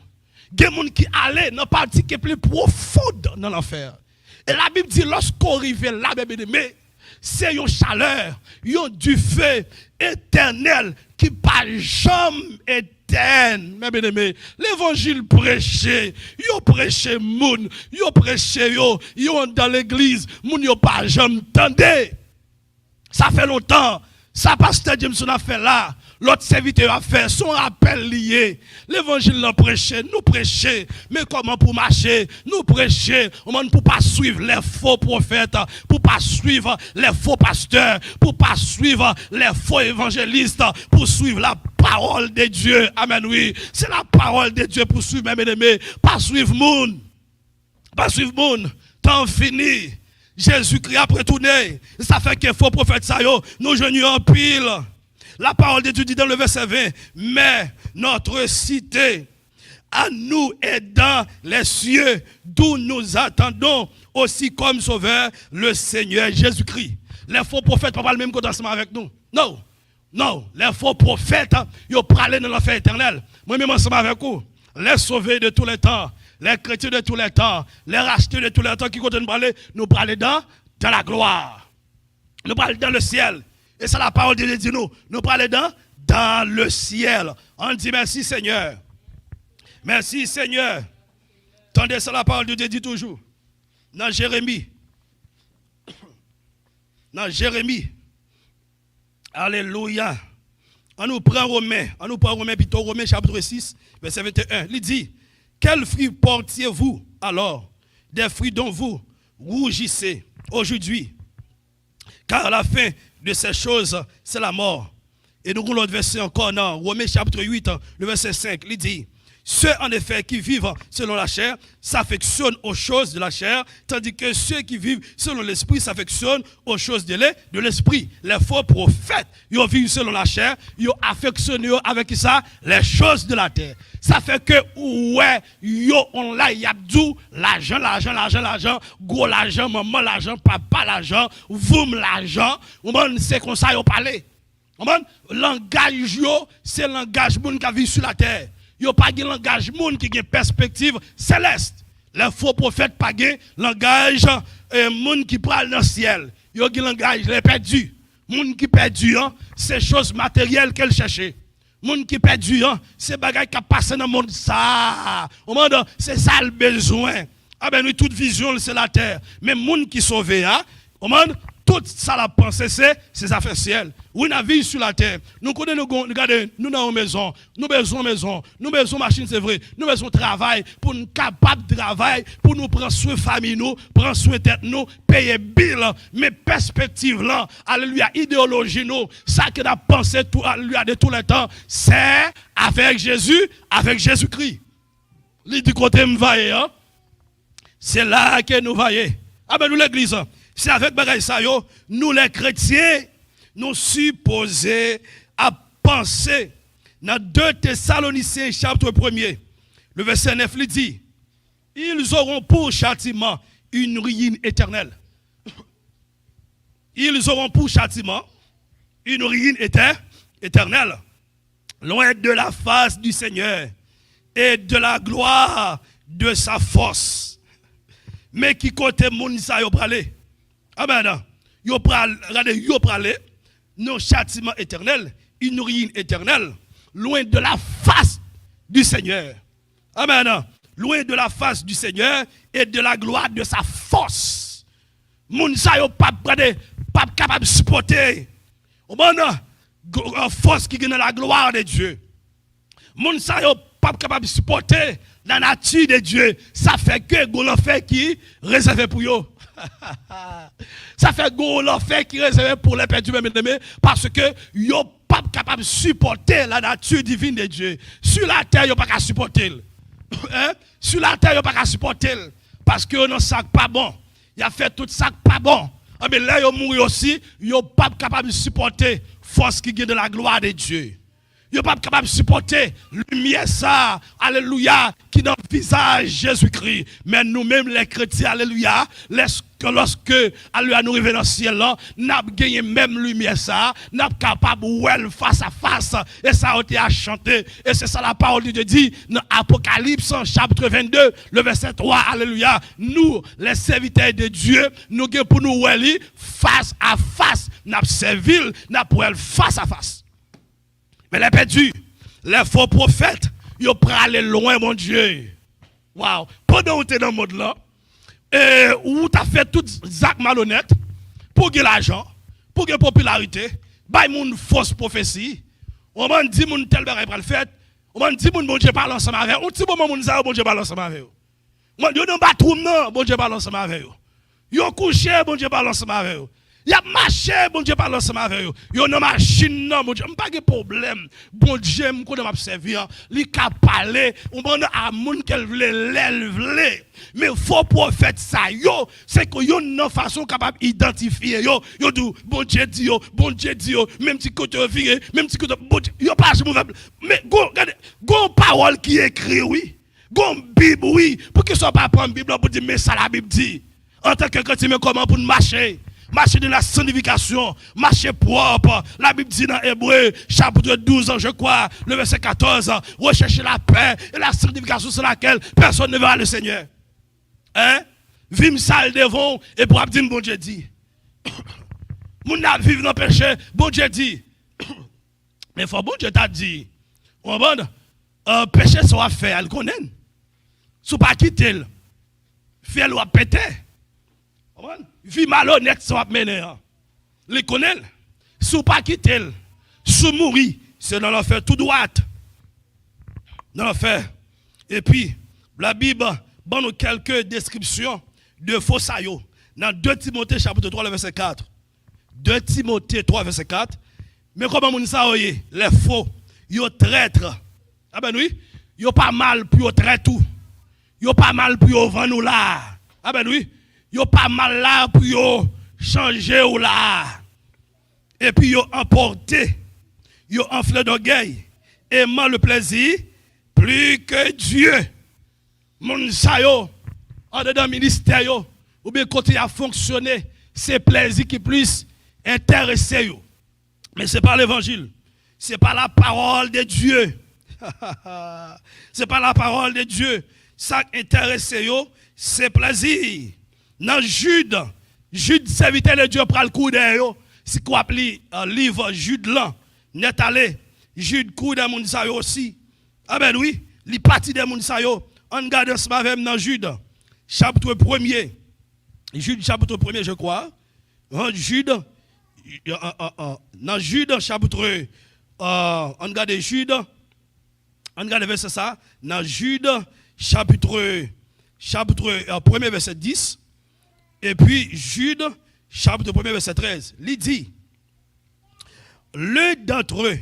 Gen moun qui allait dans partie qui est plus profonde dans l'enfer. Et la Bible dit lorsqu'on arrive là, mais c'est une chaleur, du feu éternel qui pas jamais éteint. Mais bien aimé, l'évangile prêché, yo prêché moun, yo prêché yo dans l'église, moun yo pas jamais entendu. Ça fait longtemps, ça pasteur Jameson a fait là. l'autre serviteur a fait son rappel lié. L'évangile l'a prêché, nous prêcher. Mais comment pour marcher? Nous prêcher. Pour pas suivre les faux prophètes, pour pas suivre les faux pasteurs, pour pas suivre les faux évangélistes, pour suivre la parole de Dieu. Amen, oui. C'est la parole de Dieu pour suivre, mes aimés. Pas suivre moun. Pas suivre moun. Temps fini. Jésus-Christ a retourné. Ça fait que faux prophètes, ça yo, nous jeunes en pile. La parole de Dieu dit dans le verset 20, mais notre cité à nous est dans les cieux, d'où nous attendons aussi comme sauveur le Seigneur Jésus-Christ. Les faux prophètes ne parlent pas le même commencement avec nous. Non, non, les faux prophètes, ils parlent dans l'enfer éternel. Moi-même ensemble avec vous, les sauvés de tous les temps, les chrétiens de tous les temps, les rachetés de tous les temps qui continuent de parler, nous parlons dans la gloire. Nous parlons dans le ciel. Et c'est la parole de Dieu dit nous parlons dans le ciel. On dit merci Seigneur. Merci Seigneur. Tendez ça, la parole de Dieu dit toujours. Dans Jérémie. Dans Jérémie. Alléluia. On nous prend Romains plutôt Romains chapitre 6, verset 21. Il dit, quels fruits portiez-vous alors? Des fruits dont vous rougissez aujourd'hui. Car la fin de ces choses, c'est la mort. Et nous avons l'autre verset encore dans Romains chapitre 8, le verset 5. Il dit, ceux en effet qui vivent selon la chair s'affectionnent aux choses de la chair, tandis que ceux qui vivent selon l'esprit s'affectionnent aux choses de l'esprit. Les faux prophètes, ils vivent selon la chair, ils affectionnent avec ça les choses de la terre. Ça fait que, ouais, on l'a, y a tout, l'argent, gros l'argent, maman l'argent, papa l'argent, vous l'argent, c'est comme ça ils parlent. Langage, c'est le langage qui vit sur la terre. Il n'y a pas de langage monde qui a une perspective céleste. Les faux prophètes pas de langage monde qui parle dans le ciel. Il y a un langage les perdus. Monde qui perdu c'est choses matérielles qu'elle cherchait. Monde qui perdu c'est bagaille qui passe dans le monde ça. Au monde c'est ça le besoin. Ah ben oui, toute vision c'est la terre. Mais monde qui sauvé au monde tout ça la pensée c'est affaires ciel. Oui, on a vie sur la terre. Nous connaissons, regardez, nous dans une maison, nous besoin maison, nous besoin machine, c'est vrai, nous besoin travail pour nous capables de travail, pour nous prendre soin de famille, nous, prendre soin de tête, nous, payer bill, mais perspective là, alléluia, idéologie nous, ça que nous avons pensé tout, alléluia, de tous les temps, c'est avec Jésus, avec Jésus-Christ. Il dit côté me vailler, c'est là que nous vailler. Ah ben nous l'église, c'est avec bagaille ça yo, nous les chrétiens, nous supposés à penser dans 2 Thessaloniciens chapitre 1er, le verset 9, il dit, ils auront pour châtiment une ruine éternelle. Ils auront pour châtiment une ruine éternelle, loin de la face du Seigneur et de la gloire de sa force. Mais qui côté moun sa yo pralé? Amen. Yo pralé. Nos châtiments éternels, une ruine éternelle, loin de la face du Seigneur. Amen. Loin de la face du Seigneur et de la gloire de sa force. Moun sa yo pas capable de supporter. Force qui gagne la gloire de Dieu. Moun sa yo pas capable de supporter la nature de Dieu. Ça fait que l'enfer qui réservé pour eux. Ça fait l'enfer qui réservé pour les perdus, parce que yo pas capable de supporter la nature divine de Dieu. Sur la terre, yo pas capable de supporter. Sur la terre, yo pas capable de supporter parce que non sac pas bon. Il a fait tout ça pas bon. Mais là yo mourir aussi, yo pas capable de supporter force qui vient de la gloire de Dieu. Ils ne sont pas capables de supporter lumière ça, alléluia, qui dans le visage Jésus-Christ. Mais nous-mêmes, les chrétiens, alléluia, lorsque, alléluia, nous revenons dans le ciel, nous avons gagné même lumière ça, nous sommes capables de voir face à face, et ça a été à chanter. Et c'est ça la parole de Dieu dit dans Apocalypse, chapitre 22, le verset 3, alléluia. Nous, les serviteurs de Dieu, nous avons pour nous voir face à face, nous avons servi, nous avons face à face. Mais les perdus, les faux prophètes, ils ont aller loin, mon Dieu. Waouh. Pendant que tu es dans le monde là, où tu as fait tout Zach malhonnête pour gagner l'argent, pour gagner la popularité, bah, une fausse prophétie, On m'a dit mon tel bagay pral fait. On m'a dit mon bon Dieu parle ensemble avec. On dit bon mon ça bon Dieu parle ensemble avec. Moi yo dans batroum non, bon Dieu parle ensemble avec. Yo couché, bon Dieu parle ensemble avec. Y a marché, bon Dieu parle ensemble avec eux. Yo dans machine non, bon Dieu, pas de problème. Bon Dieu, me connaît m'a servir, li ka parler, on mande à moun qu'elle vle. Mais faux prophète ça yo, c'est que yo une façon capable identifier yo dit bon Dieu dit yo, même si côté viré, même si côté bon Dieu, yo pas mauvais. Mais go parole qui écrit oui. Go Bible oui, pour que soit pas prendre Bible pour dire mais ça la Bible dit. En tant que chrétien comment pour marcher? Marcher de la sanctification, marcher propre. La Bible dit dans Hébreu, chapitre 12, je crois, le verset 14, rechercher la paix et la sanctification sur laquelle personne ne verra le Seigneur. Hein? Vim sale devant et pour dire bon Dieu dit. Moun n'a vivre dans le péché, bon Dieu dit. Mais faut bon Dieu t'a dit. On va péché soit fait, elle connaît. Si pas quitter, fait le péter. Vie malhonnête soit menée. Les connaît. Si pas quitter, si mourir, c'est dans l'enfer tout droit. Dans l'enfer. Et puis, la Bible donne quelques descriptions de faux saillots. Dans 2 Timothée chapitre 3, verset 4. 2 Timothée 3, verset 4. Mais comment on dit les faux, ils traîtres. Ah ben oui, ils pas mal pour traître tout. Ils pas mal pour vendre là. Ah ben oui. Yo pas mal là pour yo changer ou là. Et puis yo emporté, yo enflé d'orgueil, aimant le plaisir plus que Dieu. Mon sa yo, en dedans ministère yo, ou bien côté a fonctionné, c'est plaisir qui plus intéressé yo. Mais c'est pas l'évangile, c'est pas la parole de Dieu. C'est pas la parole de Dieu. Ça intéresse yo, c'est plaisir. Dans Jude serviteur de Dieu pral coude yo, si quoi appli livre Jude là, net allé, Jude coude moun sa yo aussi. Ah ben oui, li parti de moun sa yo. On regarde ce matin dans Jude chapitre 1er. Jude chapitre 1er je crois. Jude dans Jude chapitre on regarde Jude, on regarde verset ça, dans Jude chapitre 1er verset 10. Et puis, Jude, chapitre 1er, verset 13, il dit, le d'entre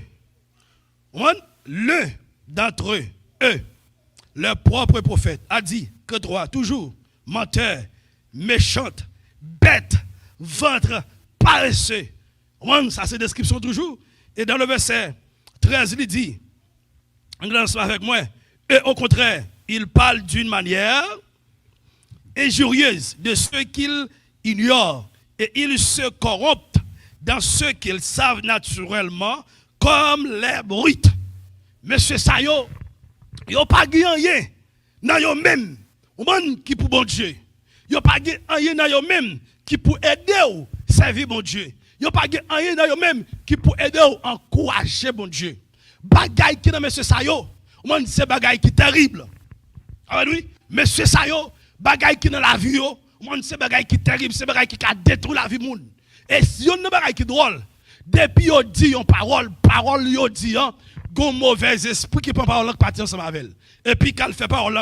eux, leur propre prophète, a dit que droit, toujours, menteur, méchante, bête, ventre, paresseux. Ça, c'est description toujours. Et dans le verset 13, il dit, regarde avec moi, et au contraire, il parle d'une manière injurieuse de ceux qu'ils ignorent et ils se corrompent dans ce qu'ils savent naturellement comme les brutes. Monsieur Sayo, yo pas rien dans yo même, ou qui pour bon Dieu. Yo pas rien dans yo même qui pour aider ou servir bon Dieu. Yo pas rien dans yo même qui pour aider ou encourager bon Dieu. Bagay qui dans monsieur Sayo, ou c'est bagay qui terrible. Ah oui, monsieur Sayo, bagay qui dans la vie yo, moun c'est bagay qui terrible, c'est bagay qui a détruit la vie moun. Et si yon ne bagay qui drôle, depuis yo dit yon parole yo dit hein, gon mauvais esprit qui prend parole qui parti ensemble avec elle. Et puis quand fait parole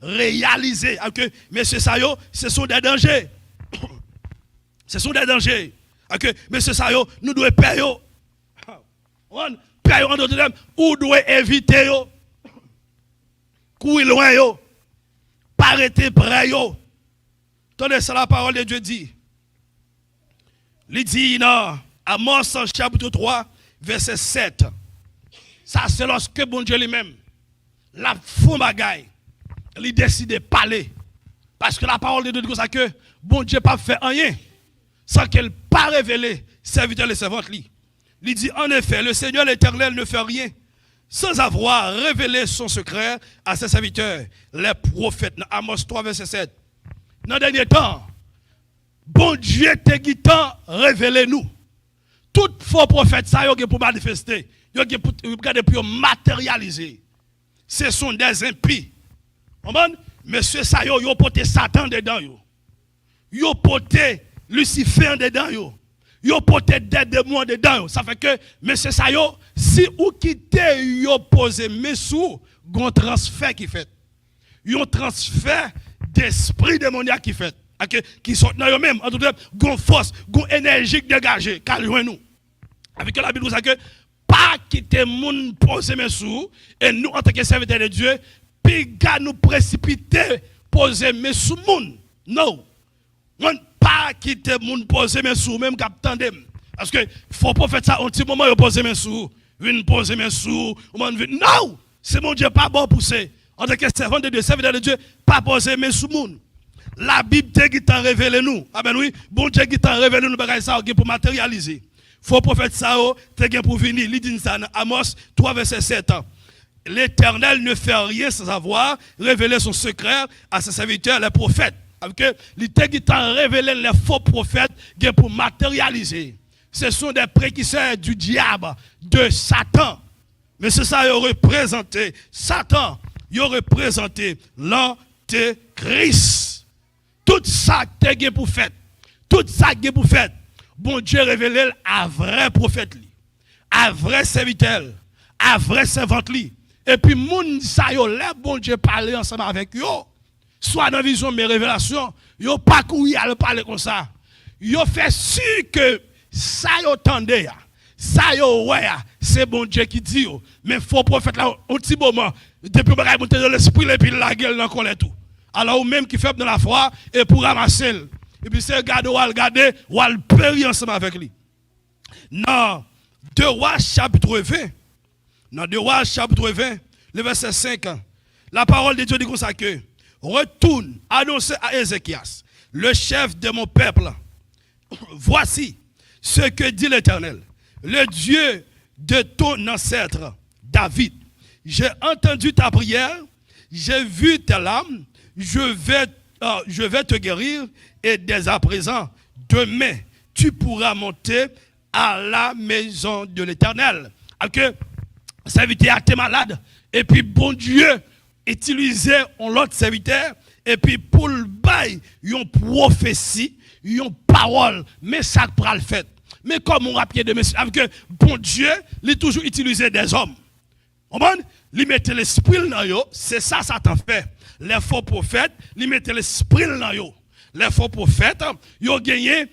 réaliser que monsieur Sayo, ce sont des dangers. Ce sont des dangers. Que monsieur Sayo, nous devons payer yo. On payer en d'autres termes, ou doit éviter yo. Courir loin yo. Arrêtez près yo. Tenez ça la parole de Dieu dit. Il dit dans Amos chapitre 3 verset 7. Ça c'est lorsque bon Dieu lui-même la fond bagaille. Il décide de parler parce que la parole de Dieu dit ça que bon Dieu pas fait rien sans qu'elle pas révéler serviteur et servante lui. Il dit en effet le Seigneur l'Éternel ne fait rien sans avoir révélé son secret à ses serviteurs, les prophètes. Dans Amos 3, verset 7. Dans le dernier temps, bon Dieu te guitant, révélez-nous. Tout faux prophète, ça y est pour manifester, y a pour matérialiser. Ce sont des impies. Monsieur ça y est, porté Satan dedans. Yo porté Lucifer dedans. Yo porté des démons dedans. Ça fait que monsieur ça y est, si ou quittez yo poser mes sous, gon transfert qui fait. Yon transfert d'esprit démoniaque qui fait. Qui sont dans eux-mêmes, en tout cas, gon force, gon énergie dégagée, car nous. Avec la Bible, nous dit que pas quitter moun poser mes sous, et nous, en tant que serviteurs de Dieu, puis gars nous précipiter poser mes sous moun. Non. On pas quitter moun poser mes sous, même cap tandem. Parce que faut pas faire ça un petit moment, yo poser mes sous, une poser mes sous, non! C'est mon Dieu pas bon pour ça. En tant que servant de Dieu, serviteur de Dieu, pas poser mes sous moun. La Bible qui t'a révélé nous. Ah ben oui, bon Dieu qui t'a révélé nous bagay ça pour matérialiser. Faut prophète ça t'es pour venir, il dit ça dans Amos 3 verset 7. L'Éternel ne fait rien sans avoir révélé son secret à ses serviteurs les prophètes. Parce que l'Éternel qui t'a révélé les faux prophètes pour matérialiser. Ce sont des précurseurs du diable, de Satan. Mais c'est ça, il représenté Satan, il représenté l'Antéchrist. Tout ça que pour faire, tout ça que pour faire, bon Dieu révélé à vrai prophète, à vrai serviteur, à vrai servante. Et puis, moun sa yo, les bon Dieu parler ensemble avec yo, soit dans la vision mes révélations, yo pas courir à le parler comme ça. Yo fait sûr que ça yo tendez, ça yo ouais, c'est bon Dieu qui dit yo. Mais faux prophète là, un petit moment, depuis que monter dans l'esprit, et puis la gueule dans le tout. Alors, ou même qui fait dans la foi, et pour ramasser. Et puis, c'est regarder, ou le périr ensemble avec lui. Dans 2 Rois chapitre 20, dans 2 Rois chapitre 20, le verset 5, la parole de Dieu dit comme ça que, retourne, annoncer à Ézéchias, le chef de mon peuple, voici ce que dit l'Éternel, le Dieu de ton ancêtre, David. J'ai entendu ta prière, j'ai vu tes larmes, je vais te guérir et dès à présent, demain, tu pourras monter à la maison de l'Éternel. Alors que serviteur était malade et puis bon Dieu utilisait l'autre serviteur et puis pour le bail, une prophétie, une parole, mais ça pour le fait. Mais comme on rappelle de monsieur, avec que bon Dieu, il toujours utilisé des hommes. Il mettait l'esprit dans eux, c'est ça Satan fait. Les faux prophètes, ils mettent l'esprit dans eux. Les faux prophètes, ils ont gagné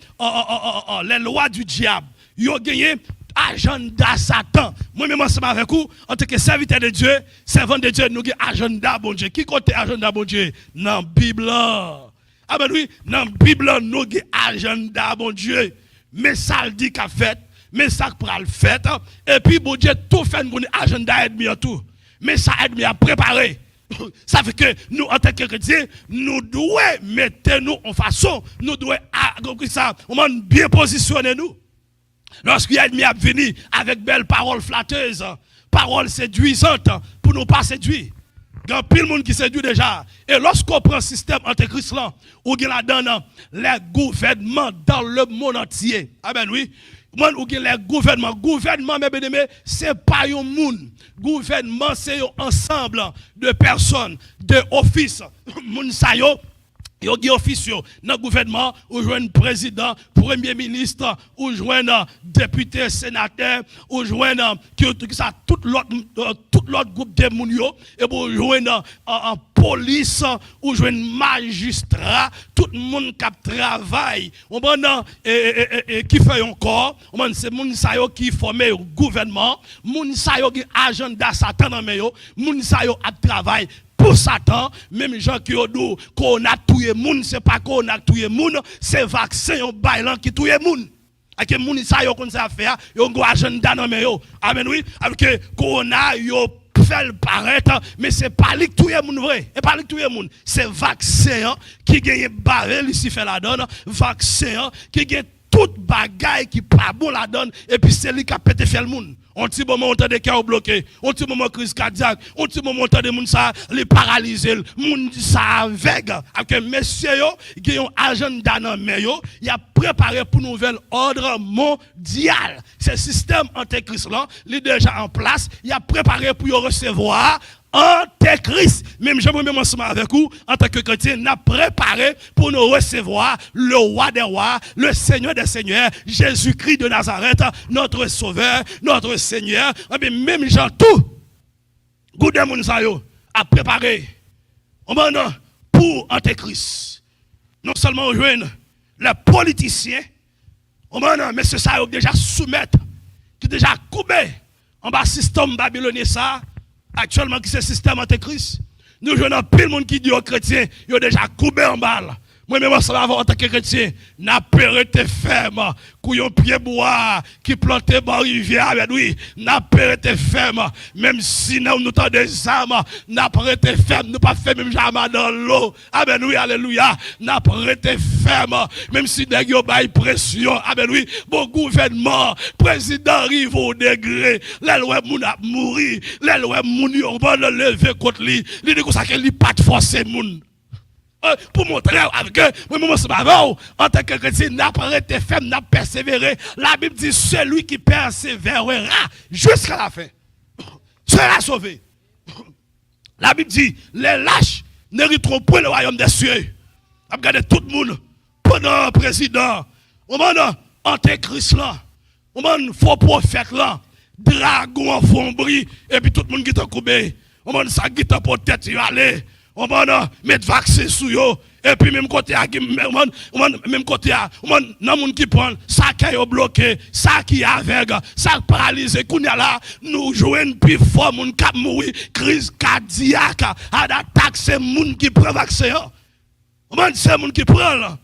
les lois du diable. Ils ont gagné agenda Satan. Moi-même, ensemble avec vous, en tant que serviteur de Dieu, servant de Dieu, nous avons agenda bon Dieu. Qui compte agenda bon Dieu? Dans la Bible. Ah ben oui, dans la Bible, nous avons agenda bon Dieu. Mais ça le dit qu'a fait, mais ça prend le fait. Et puis, bon Dieu, tout fait pour agenda ennemi en tout. Mais ça aide à préparer. Ça fait que nous, en tant que chrétiens, nous devons mettre nous en façon, nous devons bien positionner nous. Lorsqu'il y a ennemi à venir avec belles paroles flatteuses, paroles séduisantes, pour nous pas séduire. Il y a pile de monde qui séduit déjà. Et lorsqu'on prend le système antéchrist là, où il y a dans les gouvernements dans le monde entier. Ah ben oui. Où il y a les gouvernements. Gouvernement, mes bien-aimés, ce n'est pas un monde. Gouvernement, c'est un ensemble de personnes, de offices. Moun sa yo. Yo gi officieux dans le gouvernement, ou joindre président, premier ministre, ou joindre député, sénateur, ou joindre tout l'autre groupe de moun yo, et pour joindre en police, ou joindre magistrat, tout le monde qui travaille, qui fait encore, c'est moun sa yo qui forme le gouvernement, moun sa yo qui agenda Satan dans yo, moun sa yo a travail pour Satan, même gens qui ont dit qu'on a tué moun, c'est pas qu'on a tué moun, c'est vaccin on bailan qui tué moun. Avec moun ça yo kon ça faire, yo go agenda dans mais yo. Amen oui, avec qu'on a yo fait paraître, mais c'est pas lui qui tué moun vrai, et pas lui qui tué moun, c'est vaccin qui gagne barré ici fait la donne, vaccin qui gagne toute bagaille qui pas bon la donne et puis c'est lui qui a pété fait le monde. On petit moment on t'a des cœurs bloqués, on petit moment crise cardiaque, on petit moment on t'a des moun ça les paralyser, moun ça avec messieurs yo, qui ont agenda dans mais yo, il a préparé pour nouvel ordre mondial. Ce système antéchrist là, il est déjà en place, il a préparé pour recevoir Antéchrist. Même j'aimerais même ensemble avec vous, en tant que chrétien, n'a préparé pour nous recevoir le roi des rois, le Seigneur des seigneurs, Jésus-Christ de Nazareth, notre sauveur, notre Seigneur. Même Jean tout, Goudé Mounsayo a préparé pour Antéchrist. Non seulement rejoindre les politiciens, mais c'est ça qui déjà soumettre, qui déjà coupé en bas système babylonien ça. Actuellement, qui c'est le système antéchrist. Nous jouons pile de monde qui dit aux chrétiens, ils ont déjà coupé en balle. Moi-même, ça va avoir en tant que chrétien, n'a pas été ferme, couillon pied bois, qui plantait dans la rivière, oui, n'a pas été ferme. Même si nous avons des âmes, n'a pas été ferme, nous pas fait même jamais dans l'eau. Amen, oui, alléluia. N'a pas été ferme, même si nous avons pression. Amen, oui, bon gouvernement, président arrive au degré, les lois moun a mouri, les lois moun yon va le lever contre lui. Il dit que ça qu'il pas de forcer moun. Pour montrer avec eux, en tant que chrétien, n'a pas été ferme, n'a persévéré. La Bible dit celui qui persévérera jusqu'à la fin sera sauvé. La Bible dit les lâches n'hériteront point le royaume des cieux. Regardez tout le monde, pendant le président, antéchrist là, faux prophète là, dragon en fombri, et puis tout le monde qui t'a coupé, ça qui t'a pour tête, il aller. On va mettre vaccin sur eux et puis même côté même côté nan moun qui prend ça qui est bloqué ça qui est aveugle ça paralysé kounya là nous joignent plus fort moun k'ap mourir crise cardiaque attaque c'est moun qui prend vaccin on c'est moun qui prend là.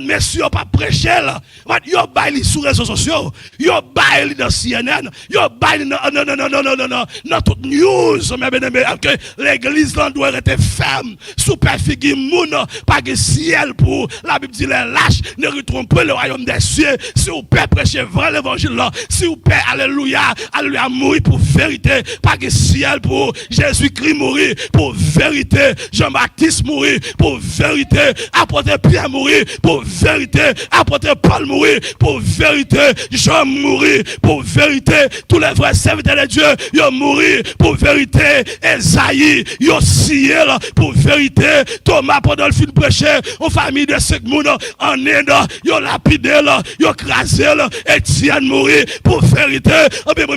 Messieurs, pas prêcher là. Yo baili sur les réseaux sociaux. Yo baili dans CNN. Yo baili dans toute news. Que l'église là doit être ferme. Superficie moun. Pas que ciel pour. La Bible dit les lâches ne retrouvent le royaume des cieux. Si vous pouvez prêcher vrai l'évangile là. Si vous pouvez, alléluia, alléluia, mourir pour vérité. Pas que ciel pour. Jésus-Christ mourir pour vérité. Jean-Baptiste mourir pour vérité. Apôtre Pierre mourir pour vérité, apôtre Paul mourir pour vérité, Jean mourir pour vérité, tous les vrais serviteurs de Dieu, ils mourir pour vérité, Esaïe, ils scié pour vérité, Thomas pendant le film prêcher, en famille de 5 personnes en Inde, ils lapidé, ils crasé, Étienne mourir pour vérité,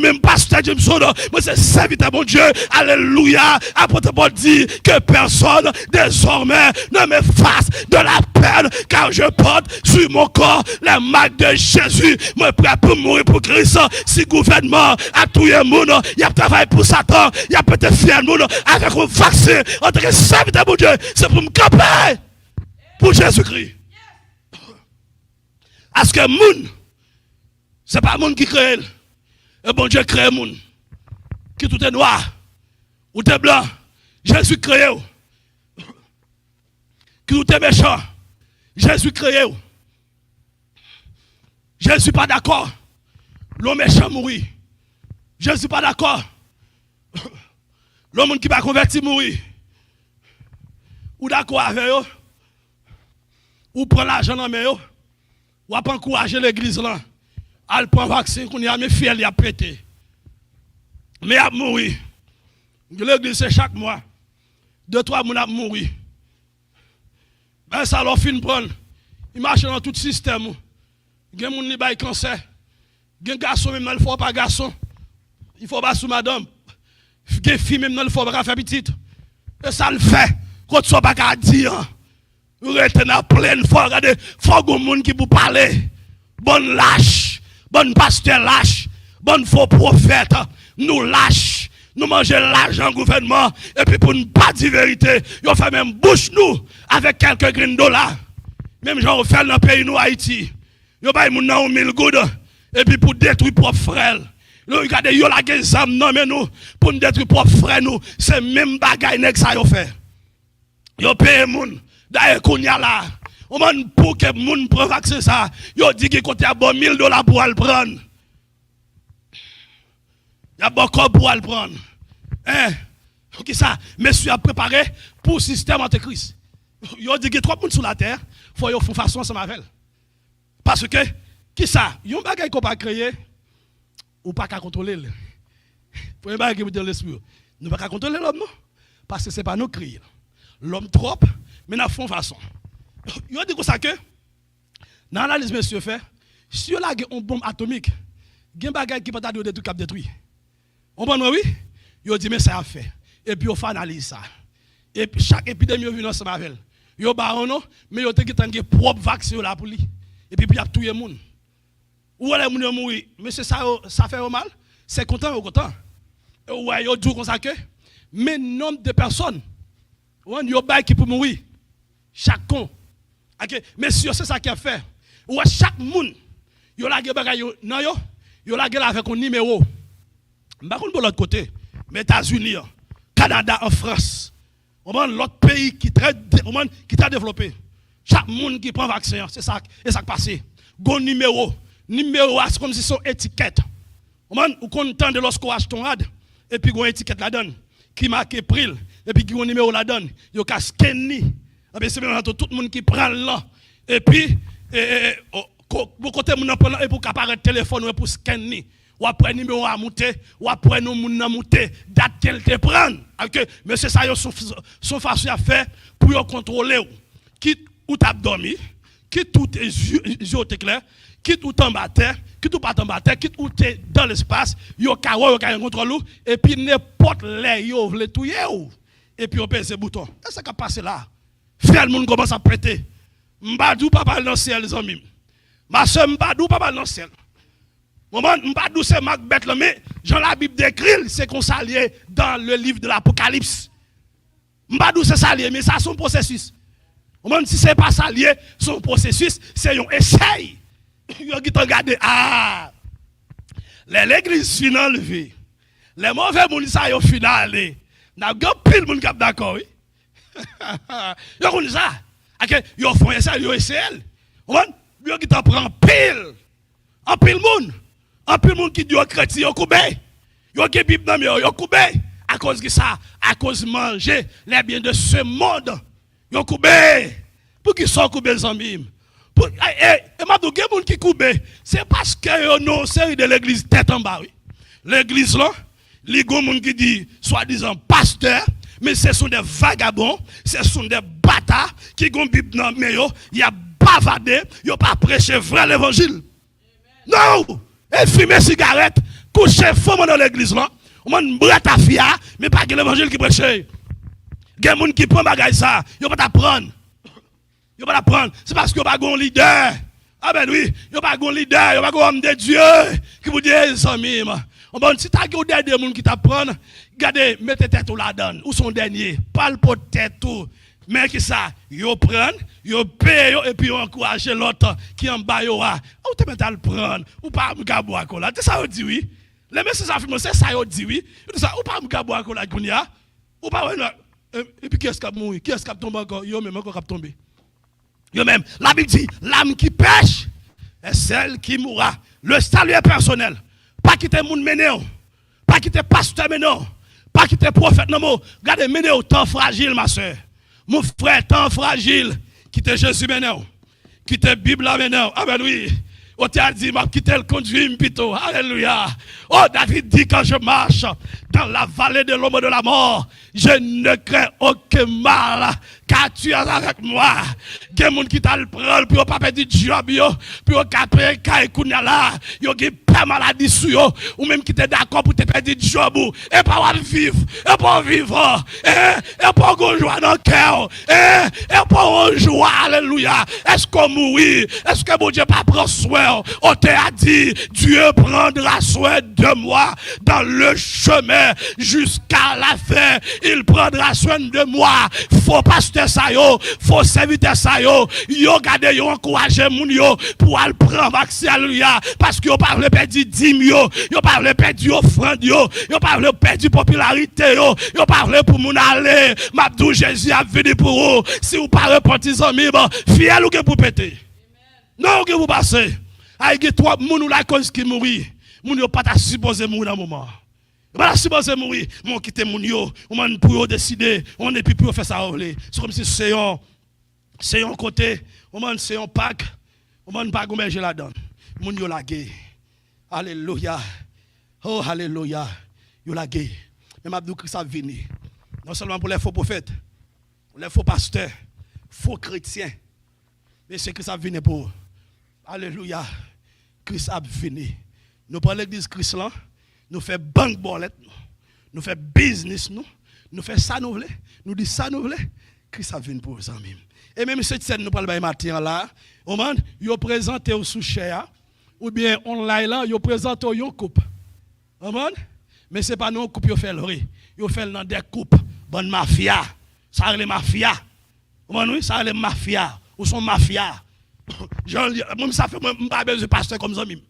même pasteur Jameson, moi c'est serviteur mon Dieu, alléluia, apôtre Paul dit que personne désormais ne me fasse de la peine, car je porte sur mon corps les marques de Jésus. Moi, prêt pour mourir pour Christ. Si le gouvernement a tout le monde, il a travaillé pour Satan, il a peut-être fait un monde avec un vaccin. En tant que serviteur de Dieu, c'est pour me camper pour Jésus-Christ. Parce que monde, ce n'est pas le monde qui crée. Et bon Dieu crée le monde. Qui tout est noir, ou est blanc. Jésus crée. Qui tout est méchant. Jésus créé. Je ne suis pas d'accord. L'homme méchant mourir. Je ne suis pas d'accord. L'homme qui va convertir mourir. Ou d'accord avec eux. Ou prend l'argent dans mes yeux. Ou pas encourager l'église là. Elle prend vaccin qu'on y a mes filles, il a pété. Mais elle a mourir. L'église c'est chaque mois. 2-3 moun a mourir. Ben ça leur fin prendre. Il marche dans tout système. Il y a des gens qui ont cancer. Il y a des garçons même dans le fort pas garçon. Il faut pas sous madame. Il y a des filles même dans le fort pas faire petite. Et ça le fait. Quand tu sois pas qu'à dire. Vous êtes dans pleine foi. Regardez, faut que monde qui vous parler. Bonne lâche. Bonne pasteur lâche. Bonne faux prophète. Nous lâche. Nous mangeons l'argent gouvernement et puis pour ne pas dire vérité, ils fait même bouche nous avec quelques green dollars. Même genre on fait dans le pays nous Haïti. Ils baillent moun nan 1000 goud et puis pour détruire propre frère. Nous regardez yo la gen zam non mais nous pour détruire propre frère nous, c'est même bagaille nèg ça yo fait. Yo paye moun d'ailleurs kounya là. On man pour que moun prend vaccin ça, yo dit que côté a bon $1000 pour le prendre. Il y a beaucoup pour le prendre. Qui ça? Monsieur a préparé pour le système antéchrist. Il a dit que 3 personnes sur la terre, il faut faire façon ensemble avec elle. Parce que, qui ça? Il y a un bagage qu'on pas créer ou pas qu'à contrôler. Pour un bagage qui vous donne l'esprit. Nous ne pouvons pas contrôler l'homme, non? Parce que ce n'est pas nous qui crions. L'homme trop, mais nous faisons façon. Il a dit comme ça que, dans l'analyse, monsieur fait, si on a une bombe atomique, il y a des bagages qui peuvent être détruits, qui détruit. On prend oui? Il a dit, mais ça a fait. Et puis, on fait analyse ça. Et puis, chaque épidémie vient ensemble avec elle. Il y a pas non, mais il y a des propre vaccin là pour lui. Et puis, il y a tout le monde. Ou les gens mourir, mais ça fait mal. C'est content ou content. Ouais, il y a tout comme ça que, mais nombre de personnes, il y a qui peut mourir. Chaque con. Okay. Mais si c'est ça qui a fait, ou chaque monde, il y a la guerre non yo, il y a la guerre avec un numéro. Par contre, de l'autre côté, les États-Unis, Canada, en France, l'autre pays qui est très développé. Chaque monde qui prend vaccin, c'est ça qui passe. Bon numéro, c'est comme si c'est une étiquette. Ou content de lorsqu'on achète ton ad, et puis une étiquette là-dedans, qui marque prix, et puis qui a un numéro là-dedans, il y a un scanner. C'est tout le monde qui prend là. Et puis, côté mon prend et pour qu'apparaître téléphone ou pour scanner. Ou après numéro à monter, ou après nous moun monter, date qu'elle te prend. Mais c'est ça son façon à faire pour contrôler quitte ou t'as dormi, quitte ou tes yeux clairs, quitte ou t'en terre, quitte ou pas t'en terre, quitte ou t'es dans l'espace, yo ka contrôle et puis n'importe les yo vle touyer et puis on pèse ce bouton. C'est ça qui a passé là. Frère, le monde commence à prêter. Mbadou pas mal dans le ciel, les amis. Ma soeur Mbadou pas mal dans le ciel. Mbadou c'est Macbeth, mais Jean la Bible décrit, c'est qu'on s'allie dans le livre de l'Apocalypse. Mbadou c'est s'allier, mais ça son processus. Si ce n'est pas s'allier, son processus, c'est un essai. Vous regardez, l'église finale enlevée. Les mauvais gens, ça y est finale. N'a pas pile de gens d'accord, oui. Vous connaissez ça? Vous font ça, vous essayez. Vous prend pile. En pile monde. En pile monde qui dit chrétien, vous coupez. Vous avez Bible dans le vous coupez. À cause de ça, à cause de manger les biens de ce monde. Vous coupez. Pour qui sont coupés les amis? Et ma dougue moun qui coupé, c'est parce que non série de l'église tête en bas. Oui. L'église là, les gens qui dit soi-disant pasteur, mais ce sont des vagabonds, ce sont des bâtards qui ont Bible dans mais il a bavardé, il a pas prêché vrai l'évangile. Non, et fumer cigarette, coucher femme dans l'église là, on brate à fia, mais pas que l'évangile qui prêche. Il y a des gens qui prennent bagage ça, ils pas t'apprendre. Ils pas apprendre, c'est parce qu'il n'y a pas de leader. Ah ben oui, il n'y a pas de leader, il n'y a pas de homme de Dieu qui vous dit, les amis, si tu as des gens qui t'apprennent, regardez, mettez tête là-dedans, ou son dernier, parle pour tête tout. Mais qui ça, ils prennent, ils payent, et puis ils encouragent l'autre qui en bas, ou tu peux le prendre, ou pas me gaboire là. C'est ça, on dit oui. Les messieurs affirment, c'est ça, on dit oui. Ou pas me gaboire là, ou pas, et puis qui est-ce qui a mouru, qui est-ce qui a tombé encore, yo même encore qui a tombé. Yo même, la Bible dit, l'âme qui pêche est celle qui mourra. Le salut est personnel. Pas quitter moun menéo, pas quitter pasteur menéo, pas quitter prophète non. Regardez menéo, temps fragile ma soeur. Mon frère, temps fragile. Quitter Jésus menéo, quitter Bible menéo. Ah ben oui. On t'a dit, m'a quitté le conduit plutôt. Alléluia. Oh, David dit, quand je marche dans la vallée de l'ombre de la mort, je ne crains aucun mal, car tu es avec moi. Il y a des gens qui t'ont pris pour pas perdre du job, pour pas perdre là, il y a pas maladie sur eux, ou même qui t'es d'accord pour te perdre du job, et pas vivre, et pas vivre, et pas joie dans le cœur, et pas joie, alléluia. Est-ce qu'on mourit? Est-ce que mon Dieu pas prend soin? On t'a dit, Dieu prendra soin de moi dans le chemin jusqu'à la fin. Il prendra soin de moi. Faut pasteur ça yo, faut serviteur ça yo gardez yo encourager moun yo pour aller prendre vaccin alléluia parce que yo pas veut perdre dîme yo pas veut perdre offrande yo pas veut perdre popularité yo pas veut pour moun aller m'abdou Jésus a venu pour vous si vous pas repentir amis fiel ou que pour péter non que vous passez ay trois moun ou la cause qui mourir moun yo pas supposé mourir dans moment. Voilà, si vous mourir, mon quitter mon yo, on pour décider, on est plus pour faire ça. C'est comme si c'est un côté, c'est un pack, on pas gommer là-dedans. Mon yo la gué. Alléluia. Oh, alléluia. Yo la gué. Mais m'a dit Christ a venu. Non seulement pour les faux prophètes, les faux pasteurs, faux chrétiens. Mais c'est Christ a venu pour. Alléluia. Christ a venu. Nous prenons l'église Christ là, nous faisons banque bolette, nous faisons business, nous faisons ça nous voulons, nous disons ça nous voulons. Christ a venu pour ça même. Et même cette scène nous parlons de matin là, au moment yo présenté au sous-cher ou bien online là, yo présenté au coupe. Amen. Mais c'est pas non coupe yo fait l'ori. Yo fait dans des coupes, bonne mafia. Ça les mafia. Amen oui, ça les mafia ou son mafia. Moi ça fait moi pas besoin de pasteur comme ça même.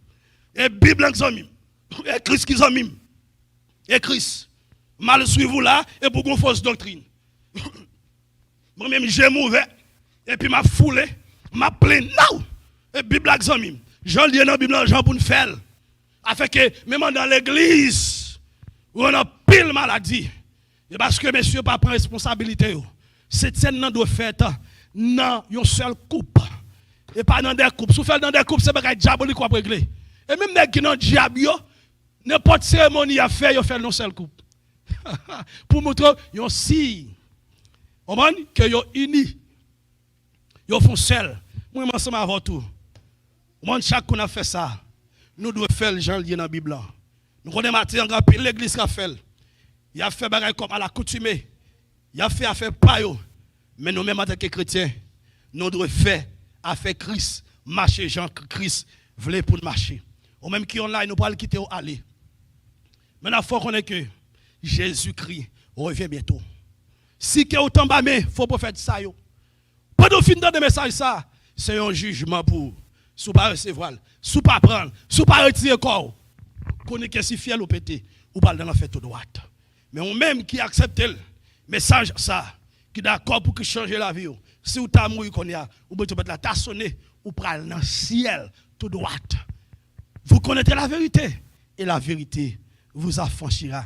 Et Bible comme ça même. Et Christ qui ça même. Et Christ mal suivre là et pour une fausse doctrine. Moi-même j'ai mauvais et puis m'a foulé, m'a plaint non. Et Bible comme ça même. Jean lit dans la Bible Jean pour nous faire. Afin que même dans l'église où on a pile maladie. Et parce que monsieur pas prend responsabilité. Cette scène nan doit faire dans une seule coupe. Et pas dans des coupes. Si vous faites dans des coupes, c'est pas diabolique pour régler. Et même des qui dans diable, n'importe cérémonie à faire, vous faites dans une seule coupe. Pour montrer yon signe. On voit que yon unis. Yon font seul. Moi, je m'en avant tout. Moi, chaque qu'on a fait ça, nous devons faire les gens liés dans la Bible. Nous connaissons matin l'église qui a fait. Il a fait des comme à l'accoutumée. Il a fait affaire payo. Mais nous-mêmes, en tant que chrétiens, nous devons faire affaire Christ. Marcher, Jean Christ voulait pour marcher. Ou même qui ont là, nous pourrons quitter ou aller. Maintenant, il faut qu'on ait que Jésus-Christ revient bientôt. Si que autant bamé, il faut pas faire ça. Pas de fin de message ça, c'est un jugement pour sous pas recevoir, sous pas prendre, sous pas retirer corps. Connaît que si fiel ou pété, ou pas dans la fête droite. Mais on même qui accepte le message ça, qui est d'accord pour que changer la vie. Si vous t'as mouru qu'on y a, ou bien tu peux la tassonner ou pral dans le ciel tout droite. Vous connaîtrez la vérité et la vérité vous affranchira